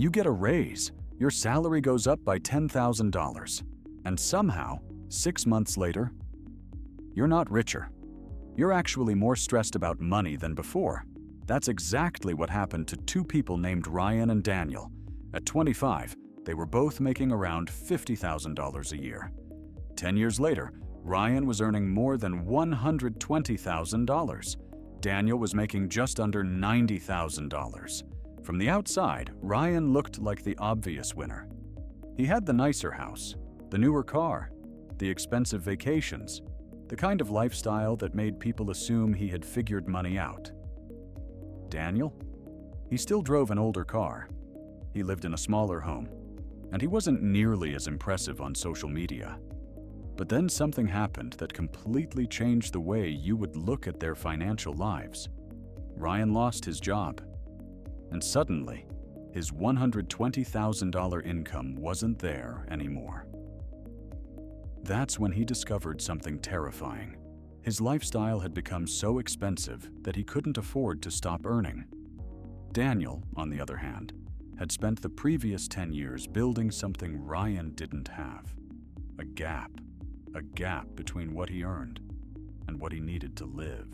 You get a raise. Your salary goes up by $10,000. And somehow, 6 months later, you're not richer. You're actually more stressed about money than before. That's exactly what happened to two people named Ryan and Daniel. At 25, they were both making around $50,000 a year. 10 years later, Ryan was earning more than $120,000. Daniel was making just under $90,000. From the outside, Ryan looked like the obvious winner. He had the nicer house, the newer car, the expensive vacations, the kind of lifestyle that made people assume he had figured money out. Daniel? He still drove an older car. He lived in a smaller home, and he wasn't nearly as impressive on social media. But then something happened that completely changed the way you would look at their financial lives. Ryan lost his job, and suddenly, his $120,000 income wasn't there anymore. That's when he discovered something terrifying. His lifestyle had become so expensive that he couldn't afford to stop earning. Daniel, on the other hand, had spent the previous 10 years building something Ryan didn't have. A gap between what he earned and what he needed to live.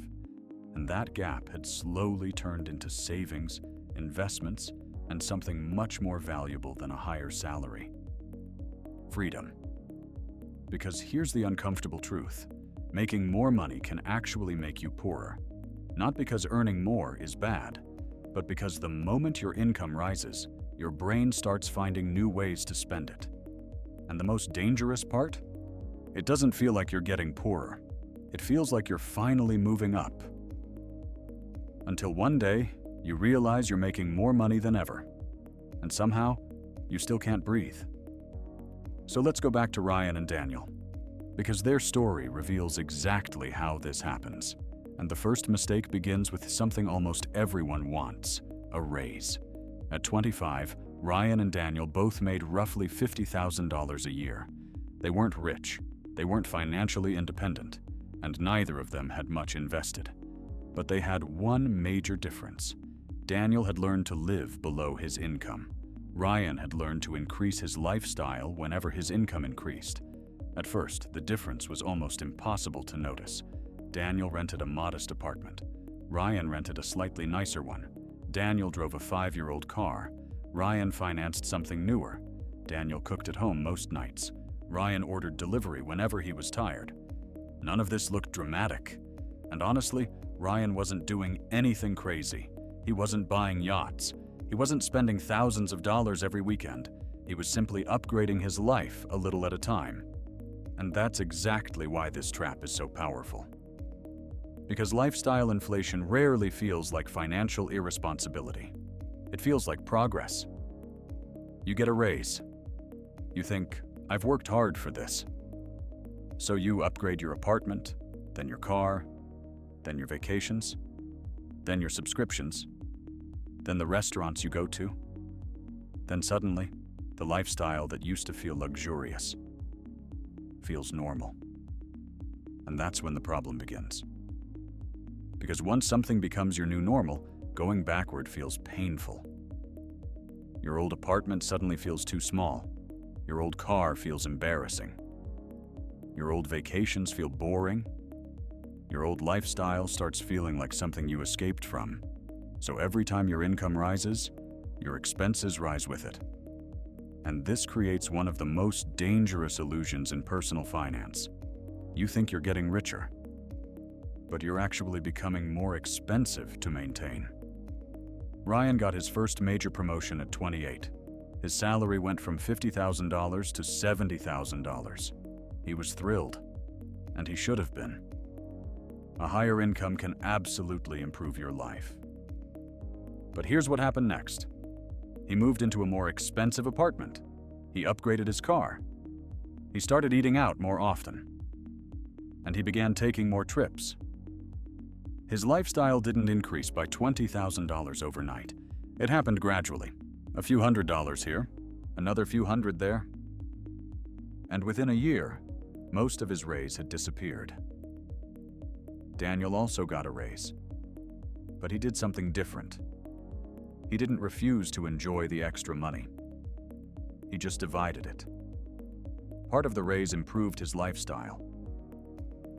And that gap had slowly turned into savings, investments, and something much more valuable than a higher salary. Freedom. Because here's the uncomfortable truth. Making more money can actually make you poorer. Not because earning more is bad, but because the moment your income rises, your brain starts finding new ways to spend it. And the most dangerous part? It doesn't feel like you're getting poorer. It feels like you're finally moving up. Until one day, you realize you're making more money than ever. And somehow, you still can't breathe. So let's go back to Ryan and Daniel, because their story reveals exactly how this happens. And the first mistake begins with something almost everyone wants: a raise. At 25, Ryan and Daniel both made roughly $50,000 a year. They weren't rich, they weren't financially independent, and neither of them had much invested. But they had one major difference. Daniel had learned to live below his income. Ryan had learned to increase his lifestyle whenever his income increased. At first, the difference was almost impossible to notice. Daniel rented a modest apartment. Ryan rented a slightly nicer one. Daniel drove a 5-year-old car. Ryan financed something newer. Daniel cooked at home most nights. Ryan ordered delivery whenever he was tired. None of this looked dramatic. And honestly, Ryan wasn't doing anything crazy. He wasn't buying yachts. He wasn't spending thousands of dollars every weekend. He was simply upgrading his life a little at a time. And that's exactly why this trap is so powerful. Because lifestyle inflation rarely feels like financial irresponsibility. It feels like progress. You get a raise. You think, I've worked hard for this. So you upgrade your apartment, then your car, then your vacations, then your subscriptions, then the restaurants you go to. Then suddenly, the lifestyle that used to feel luxurious feels normal. And that's when the problem begins. Because once something becomes your new normal, going backward feels painful. Your old apartment suddenly feels too small. Your old car feels embarrassing. Your old vacations feel boring. Your old lifestyle starts feeling like something you escaped from. So every time your income rises, your expenses rise with it. And this creates one of the most dangerous illusions in personal finance. You think you're getting richer, but you're actually becoming more expensive to maintain. Ryan got his first major promotion at 28. His salary went from $50,000 to $70,000. He was thrilled, and he should have been. A higher income can absolutely improve your life. But here's what happened next. He moved into a more expensive apartment. He upgraded his car. He started eating out more often. And he began taking more trips. His lifestyle didn't increase by $20,000 overnight. It happened gradually. A few $100s here, another few hundred there. And within a year, most of his raise had disappeared. Daniel also got a raise, but he did something different. He didn't refuse to enjoy the extra money. He just divided it. Part of the raise improved his lifestyle.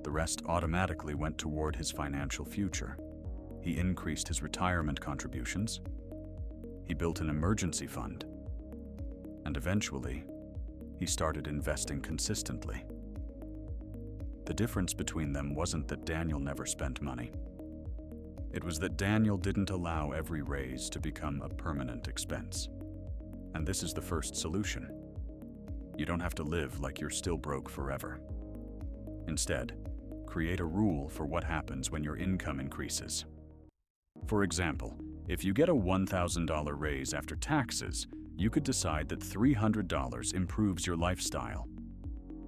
The rest automatically went toward his financial future. He increased his retirement contributions. He built an emergency fund. And eventually, he started investing consistently. The difference between them wasn't that Daniel never spent money. It was that Daniel didn't allow every raise to become a permanent expense. And this is the first solution. You don't have to live like you're still broke forever. Instead, create a rule for what happens when your income increases. For example, if you get a $1,000 raise after taxes, you could decide that $300 improves your lifestyle,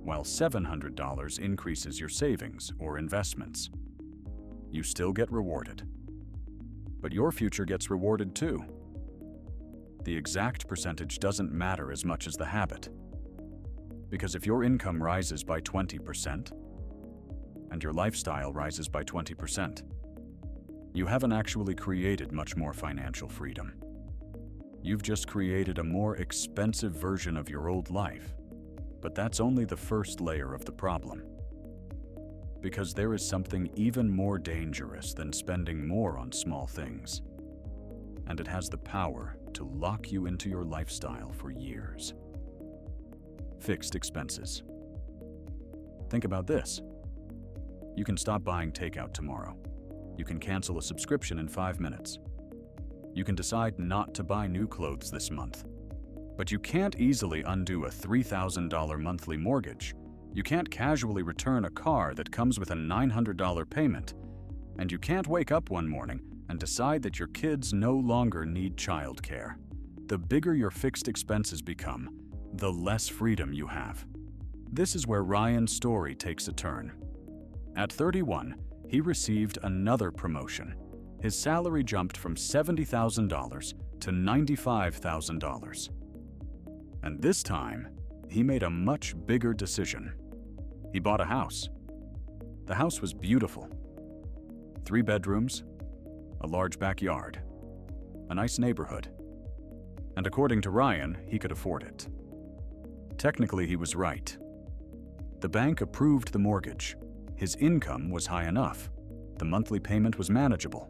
while $700 increases your savings or investments. You still get rewarded. But your future gets rewarded too. The exact percentage doesn't matter as much as the habit. Because if your income rises by 20% and your lifestyle rises by 20%, you haven't actually created much more financial freedom. You've just created a more expensive version of your old life. But that's only the first layer of the problem. Because there is something even more dangerous than spending more on small things. And it has the power to lock you into your lifestyle for years. Fixed expenses. Think about this. You can stop buying takeout tomorrow. You can cancel a subscription in 5 minutes. You can decide not to buy new clothes this month. But you can't easily undo a $3,000 monthly mortgage. You can't casually return a car that comes with a $900 payment. And you can't wake up one morning and decide that your kids no longer need childcare. The bigger your fixed expenses become, the less freedom you have. This is where Ryan's story takes a turn. At 31, he received another promotion. His salary jumped from $70,000 to $95,000. And this time, he made a much bigger decision. He bought a house. The house was beautiful. 3 bedrooms, a large backyard, a nice neighborhood. And according to Ryan, he could afford it. Technically, he was right. The bank approved the mortgage. His income was high enough. The monthly payment was manageable.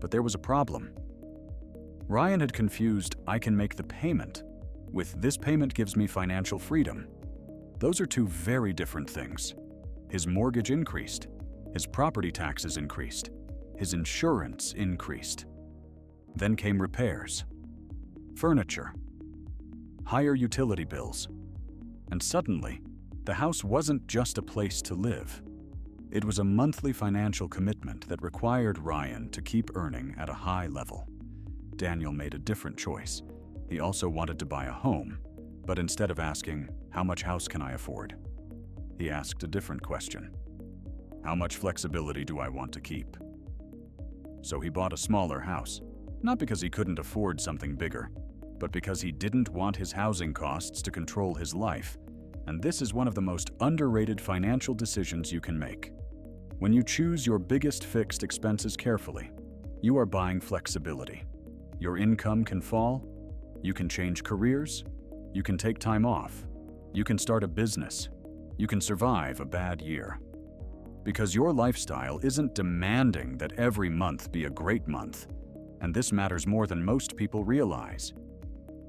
But there was a problem. Ryan had confused "I can make the payment" with "this payment gives me financial freedom." Those are two very different things. His mortgage increased. His property taxes increased. His insurance increased. Then came repairs, furniture, higher utility bills. And suddenly, the house wasn't just a place to live. It was a monthly financial commitment that required Ryan to keep earning at a high level. Daniel made a different choice. He also wanted to buy a home, but instead of asking, "How much house can I afford?" he asked a different question. "How much flexibility do I want to keep?" So he bought a smaller house, not because he couldn't afford something bigger, but because he didn't want his housing costs to control his life. And this is one of the most underrated financial decisions you can make. When you choose your biggest fixed expenses carefully, you are buying flexibility. Your income can fall, you can change careers, you can take time off, you can start a business, you can survive a bad year. Because your lifestyle isn't demanding that every month be a great month, and this matters more than most people realize.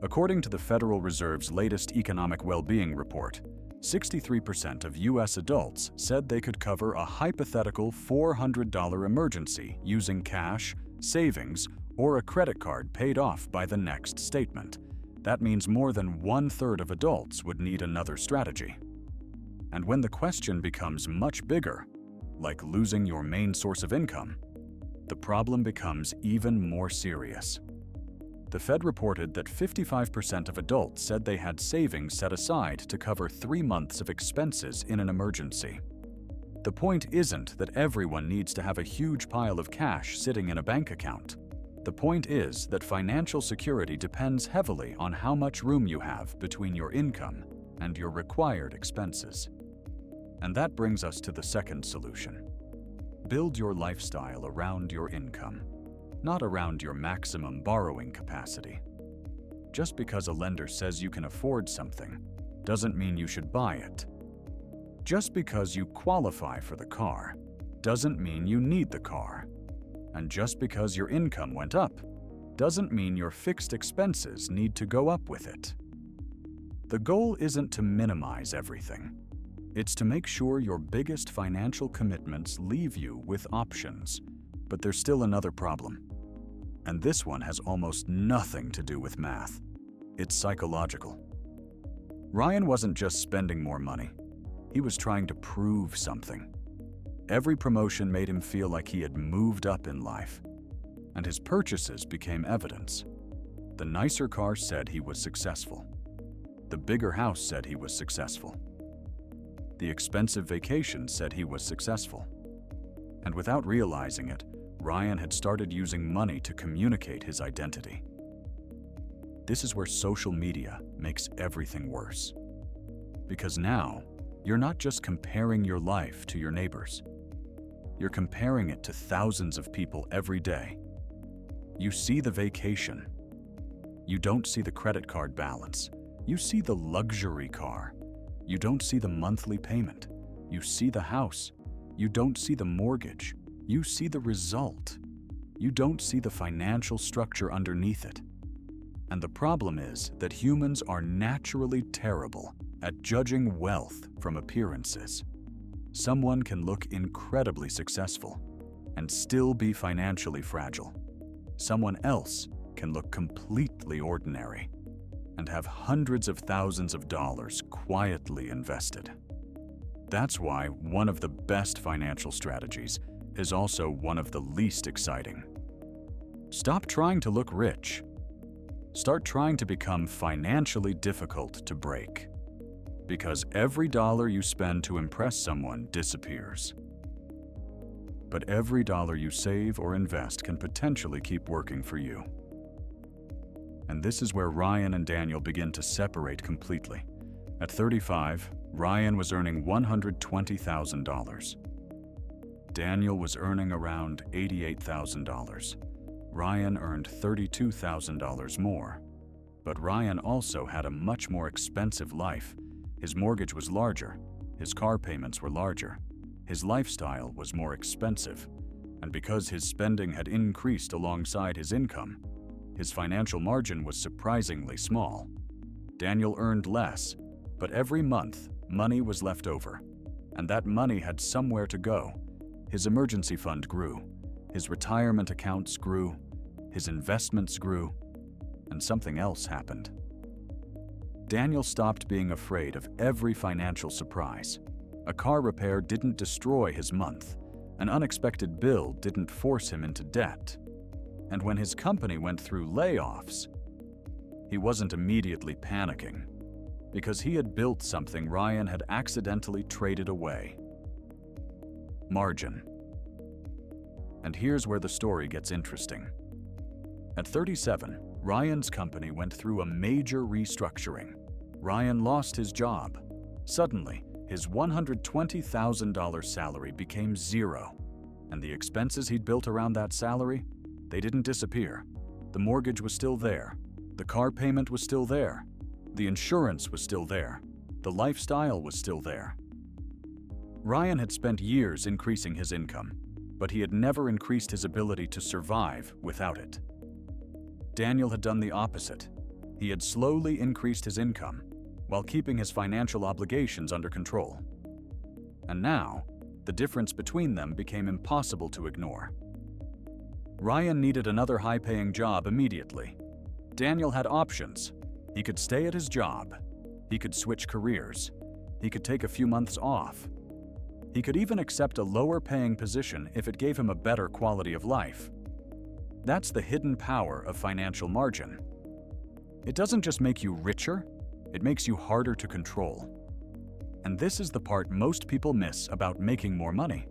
According to the Federal Reserve's latest economic well-being report, 63% of U.S. adults said they could cover a hypothetical $400 emergency using cash, savings, or a credit card paid off by the next statement. That means more than 1/3 of adults would need another strategy. And when the question becomes much bigger, like losing your main source of income, the problem becomes even more serious. The Fed reported that 55% of adults said they had savings set aside to cover 3 months of expenses in an emergency. The point isn't that everyone needs to have a huge pile of cash sitting in a bank account. The point is that financial security depends heavily on how much room you have between your income and your required expenses. And that brings us to the second solution. Build your lifestyle around your income. not around your maximum borrowing capacity. Just because a lender says you can afford something doesn't mean you should buy it. Just because you qualify for the car doesn't mean you need the car. And just because your income went up doesn't mean your fixed expenses need to go up with it. The goal isn't to minimize everything. It's to make sure your biggest financial commitments leave you with options. But there's still another problem. And this one has almost nothing to do with math. It's psychological. Ryan wasn't just spending more money. He was trying to prove something. Every promotion made him feel like he had moved up in life. And his purchases became evidence. The nicer car said he was successful. The bigger house said he was successful. The expensive vacation said he was successful. And without realizing it, Ryan had started using money to communicate his identity. This is where social media makes everything worse. Because now, you're not just comparing your life to your neighbors. You're comparing it to thousands of people every day. You see the vacation. You don't see the credit card balance. You see the luxury car. You don't see the monthly payment. You see the house. You don't see the mortgage. You see the result. You don't see the financial structure underneath it. And the problem is that humans are naturally terrible at judging wealth from appearances. Someone can look incredibly successful and still be financially fragile. Someone else can look completely ordinary and have hundreds of thousands of dollars quietly invested. That's why one of the best financial strategies is also one of the least exciting. Stop trying to look rich. Start trying to become financially difficult to break. Because every dollar you spend to impress someone disappears. But every dollar you save or invest can potentially keep working for you. And this is where Ryan and Daniel begin to separate completely. At 35, Ryan was earning $120,000. Daniel was earning around $88,000. Ryan earned $32,000 more. But Ryan also had a much more expensive life. His mortgage was larger. His car payments were larger. His lifestyle was more expensive. And because his spending had increased alongside his income, his financial margin was surprisingly small. Daniel earned less, but every month, money was left over. And that money had somewhere to go. His emergency fund grew. His retirement accounts grew. His investments grew. And something else happened. Daniel stopped being afraid of every financial surprise. A car repair didn't destroy his month. An unexpected bill didn't force him into debt. And when his company went through layoffs, he wasn't immediately panicking, because he had built something Ryan had accidentally traded away. Margin. And here's where the story gets interesting. At 37, Ryan's company went through a major restructuring. Ryan lost his job. Suddenly, his $120,000 salary became zero, and the expenses he'd built around that salary, they didn't disappear. The mortgage was still there. The car payment was still there. The insurance was still there. The lifestyle was still there. Ryan had spent years increasing his income, but he had never increased his ability to survive without it. Daniel had done the opposite. He had slowly increased his income while keeping his financial obligations under control. And now, the difference between them became impossible to ignore. Ryan needed another high-paying job immediately. Daniel had options. He could stay at his job. He could switch careers. He could take a few months off. He could even accept a lower-paying position if it gave him a better quality of life. That's the hidden power of financial margin. It doesn't just make you richer, it makes you harder to control. And this is the part most people miss about making more money.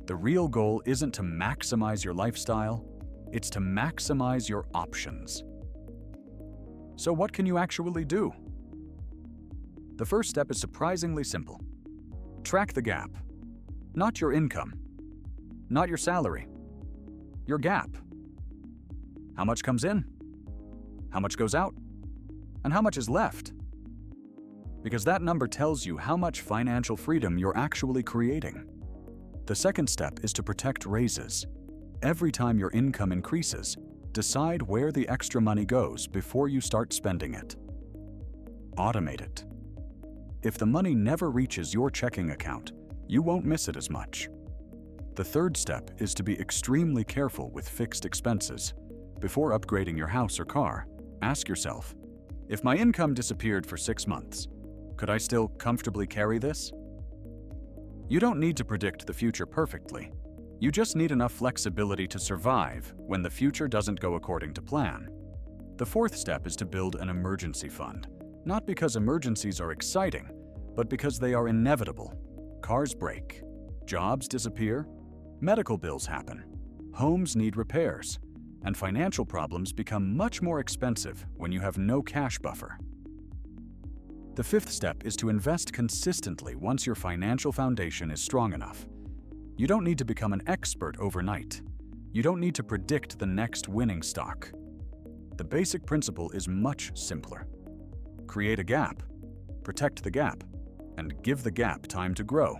The real goal isn't to maximize your lifestyle, it's to maximize your options. So what can you actually do? The first step is surprisingly simple. Track the gap. Not your income. Not your salary. Your gap. How much comes in? How much goes out? And how much is left? Because that number tells you how much financial freedom you're actually creating. The second step is to protect raises. Every time your income increases, decide where the extra money goes before you start spending it. Automate it. If the money never reaches your checking account, you won't miss it as much. The third step is to be extremely careful with fixed expenses. Before upgrading your house or car, ask yourself, if my income disappeared for 6 months, could I still comfortably carry this? You don't need to predict the future perfectly. You just need enough flexibility to survive when the future doesn't go according to plan. The fourth step is to build an emergency fund, not because emergencies are exciting, but because they are inevitable. Cars break, jobs disappear, medical bills happen, homes need repairs, and financial problems become much more expensive when you have no cash buffer. The fifth step is to invest consistently once your financial foundation is strong enough. You don't need to become an expert overnight. You don't need to predict the next winning stock. The basic principle is much simpler. Create a gap, protect the gap, and give the gap time to grow.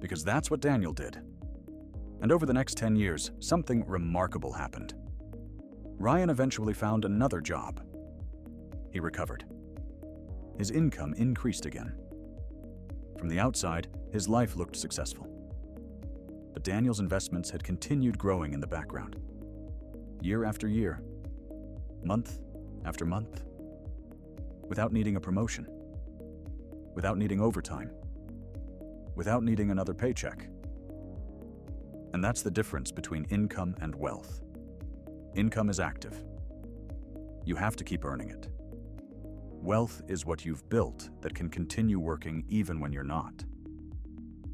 Because that's what Daniel did. And over the next 10 years, something remarkable happened. Ryan eventually found another job. He recovered. His income increased again. From the outside, his life looked successful. But Daniel's investments had continued growing in the background. Year after year, month after month, without needing a promotion, without needing overtime, without needing another paycheck. And that's the difference between income and wealth. Income is active. You have to keep earning it. Wealth is what you've built that can continue working even when you're not.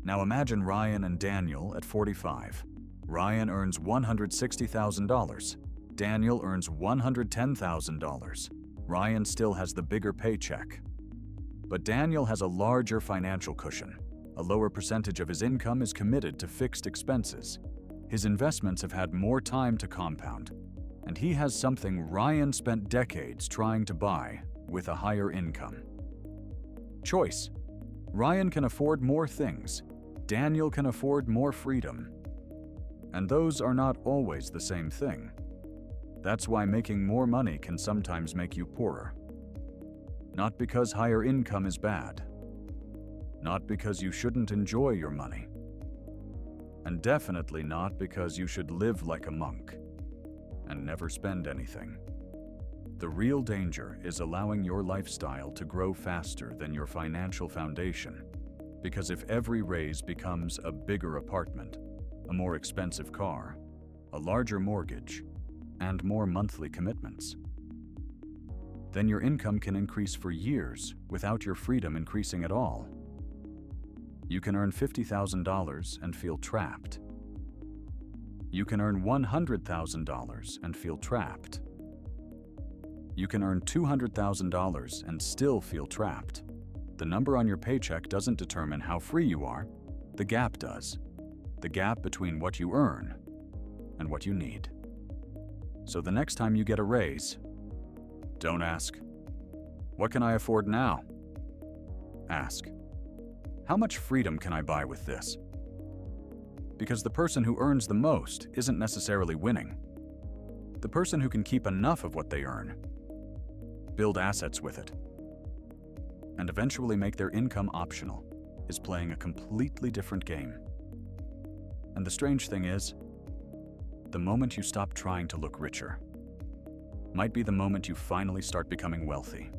Now imagine Ryan and Daniel at 45. Ryan earns $160,000. Daniel earns $110,000. Ryan still has the bigger paycheck. But Daniel has a larger financial cushion. A lower percentage of his income is committed to fixed expenses. His investments have had more time to compound. And he has something Ryan spent decades trying to buy with a higher income. Choice. Ryan can afford more things. Daniel can afford more freedom. And those are not always the same thing. That's why making more money can sometimes make you poorer. Not because higher income is bad. Not because you shouldn't enjoy your money. And definitely not because you should live like a monk and never spend anything. The real danger is allowing your lifestyle to grow faster than your financial foundation. Because if every raise becomes a bigger apartment, a more expensive car, a larger mortgage, and more monthly commitments, then your income can increase for years without your freedom increasing at all. You can earn $50,000 and feel trapped. You can earn $100,000 and feel trapped. You can earn $200,000 and still feel trapped. The number on your paycheck doesn't determine how free you are. The gap does. The gap between what you earn and what you need. So the next time you get a raise, don't ask, "What can I afford now?" Ask, "How much freedom can I buy with this?" Because the person who earns the most isn't necessarily winning. The person who can keep enough of what they earn, build assets with it, and eventually make their income optional is playing a completely different game. And the strange thing is, the moment you stop trying to look richer might be the moment you finally start becoming wealthy.